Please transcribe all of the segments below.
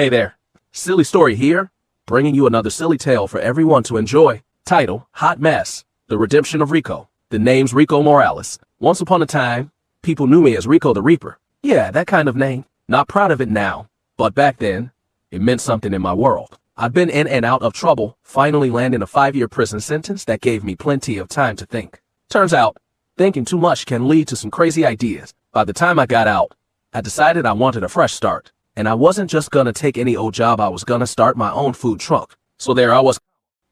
Hey there. Silly story here, bringing you another silly tale for everyone to enjoy. Title, Hot Mess, The Redemption of Rico. The name's Rico Morales. Once upon a time, people knew me as Rico the Reaper. Yeah, that kind of name. Not proud of it now, but back then, it meant something in my world. I'd been in and out of trouble, finally landing a 5-year prison sentence that gave me plenty of time to think. Turns out, thinking too much can lead to some crazy ideas. By the time I got out, I decided I wanted a fresh start. And I wasn't just gonna take any old job, I was gonna start my own food truck. So there I was,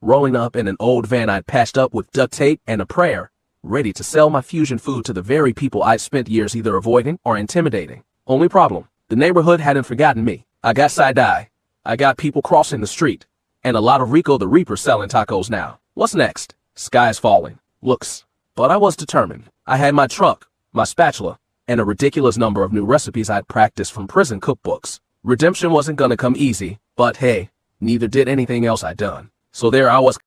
rolling up in an old van I'd patched up with duct tape and a prayer, ready to sell my fusion food to the very people I'd spent years either avoiding or intimidating. Only problem, the neighborhood hadn't forgotten me. I got side-eye, I got people crossing the street, and a lot of Rico the Reaper selling tacos now. What's next? Sky's falling. Looks. But I was determined. I had my truck, my spatula, and a ridiculous number of new recipes I'd practiced from prison cookbooks. Redemption wasn't gonna come easy, but hey, neither did anything else I'd done. So there I was,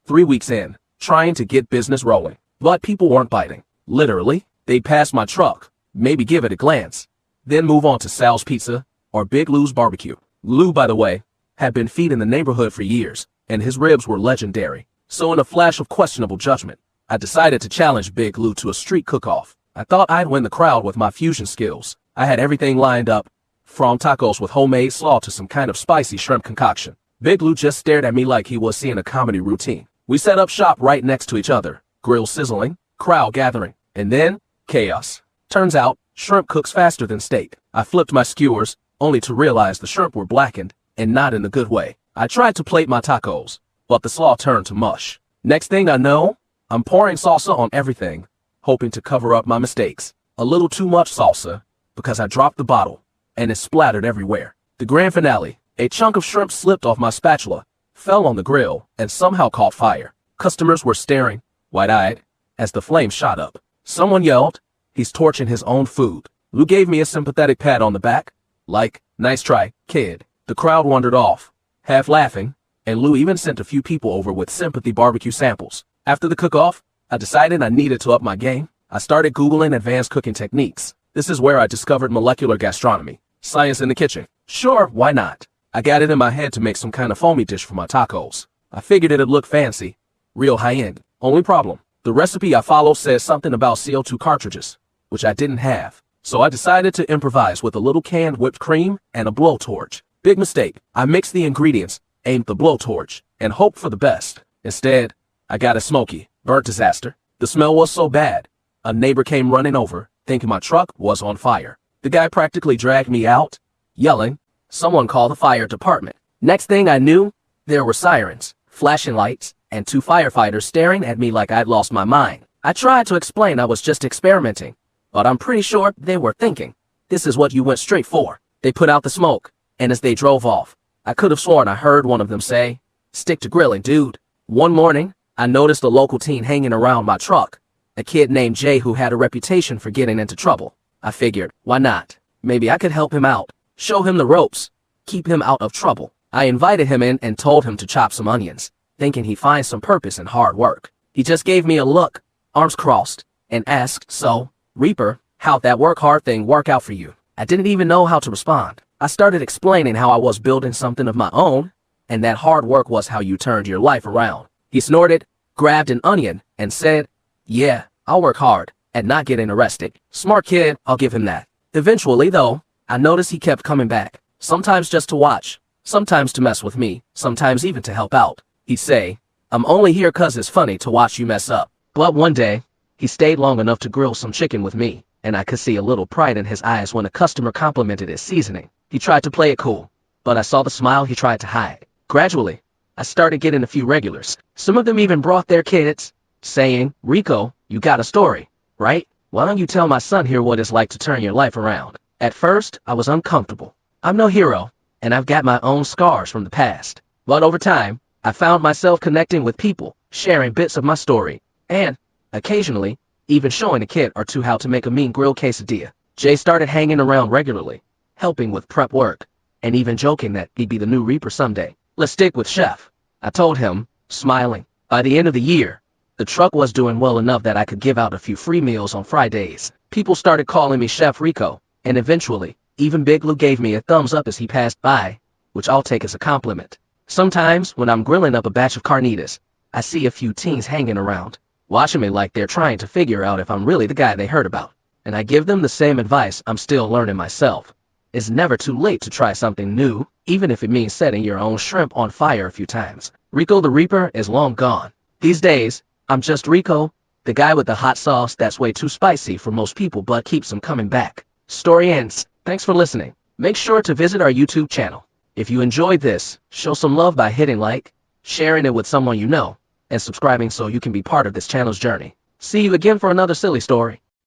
3 weeks in, trying to get business rolling. But people weren't biting. Literally, they'd pass my truck, maybe give it a glance, then move on to Sal's Pizza or Big Lou's Barbecue. Lou, by the way, had been feeding the neighborhood for years, and his ribs were legendary. So in a flash of questionable judgment, I decided to challenge Big Lou to a street cook-off. I thought I'd win the crowd with my fusion skills. I had everything lined up, from tacos with homemade slaw to some kind of spicy shrimp concoction. Big Lou just stared at me like he was seeing a comedy routine. We set up shop right next to each other, grill sizzling, crowd gathering, and then chaos. Turns out, shrimp cooks faster than steak. I flipped my skewers, only to realize the shrimp were blackened, and not in the good way. I tried to plate my tacos, but the slaw turned to mush. Next thing I know, I'm pouring salsa on everything, hoping to cover up my mistakes. A little too much salsa, because I dropped the bottle, and it splattered everywhere. The grand finale, a chunk of shrimp slipped off my spatula, fell on the grill, and somehow caught fire. Customers were staring, wide-eyed, as the flames shot up. Someone yelled, "He's torching his own food." Lou gave me a sympathetic pat on the back, like, "Nice try, kid." The crowd wandered off, half laughing, and Lou even sent a few people over with sympathy barbecue samples. After the cook-off, I decided I needed to up my game. I started Googling advanced cooking techniques. This is where I discovered molecular gastronomy. Science in the kitchen. Sure, why not? I got it in my head to make some kind of foamy dish for my tacos. I figured it'd look fancy, real high-end. Only problem, the recipe I followed says something about CO2 cartridges, which I didn't have. So I decided to improvise with a little canned whipped cream and a blowtorch. Big mistake. I mixed the ingredients, aimed the blowtorch, and hoped for the best. Instead, I got a smoky, burnt disaster. The smell was so bad, a neighbor came running over, thinking my truck was on fire. The guy practically dragged me out, yelling, "Someone call the fire department." Next thing I knew, there were sirens, flashing lights, and 2 firefighters staring at me like I'd lost my mind. I tried to explain I was just experimenting, but I'm pretty sure they were thinking, "This is what you went straight for." They put out the smoke, and as they drove off, I could have sworn I heard one of them say, "Stick to grilling, dude." One morning, I noticed a local teen hanging around my truck, a kid named Jay who had a reputation for getting into trouble. I figured, why not? Maybe I could help him out, show him the ropes, keep him out of trouble. I invited him in and told him to chop some onions, thinking he'd find some purpose in hard work. He just gave me a look, arms crossed, and asked, "So, Reaper, how'd that work hard thing work out for you?" I didn't even know how to respond. I started explaining how I was building something of my own, and that hard work was how you turned your life around. He snorted, grabbed an onion, and said, "Yeah, I'll work hard at not getting arrested." Smart kid, I'll give him that. Eventually, though, I noticed he kept coming back, sometimes just to watch, sometimes to mess with me, sometimes even to help out. He'd say, "I'm only here 'cause it's funny to watch you mess up." But one day, he stayed long enough to grill some chicken with me, and I could see a little pride in his eyes when a customer complimented his seasoning. He tried to play it cool, but I saw the smile he tried to hide. Gradually, I started getting a few regulars. Some of them even brought their kids, saying, "Rico, you got a story, right? Why don't you tell my son here what it's like to turn your life around?" At first, I was uncomfortable. I'm no hero, and I've got my own scars from the past. But over time, I found myself connecting with people, sharing bits of my story, and, occasionally, even showing a kid or two how to make a mean grilled quesadilla. Jay started hanging around regularly, helping with prep work, and even joking that he'd be the new Reaper someday. "Let's stick with Chef," I told him, smiling. By the end of the year, the truck was doing well enough that I could give out a few free meals on Fridays. People started calling me Chef Rico, and eventually, even Big Lou gave me a thumbs up as he passed by, which I'll take as a compliment. Sometimes, when I'm grilling up a batch of carnitas, I see a few teens hanging around, watching me like they're trying to figure out if I'm really the guy they heard about. And I give them the same advice I'm still learning myself. It's never too late to try something new, even if it means setting your own shrimp on fire a few times. Rico the Reaper is long gone. These days, I'm just Rico, the guy with the hot sauce that's way too spicy for most people but keeps them coming back. Story ends. Thanks for listening. Make sure to visit our YouTube channel. If you enjoyed this, show some love by hitting like, sharing it with someone you know, and subscribing so you can be part of this channel's journey. See you again for another silly story.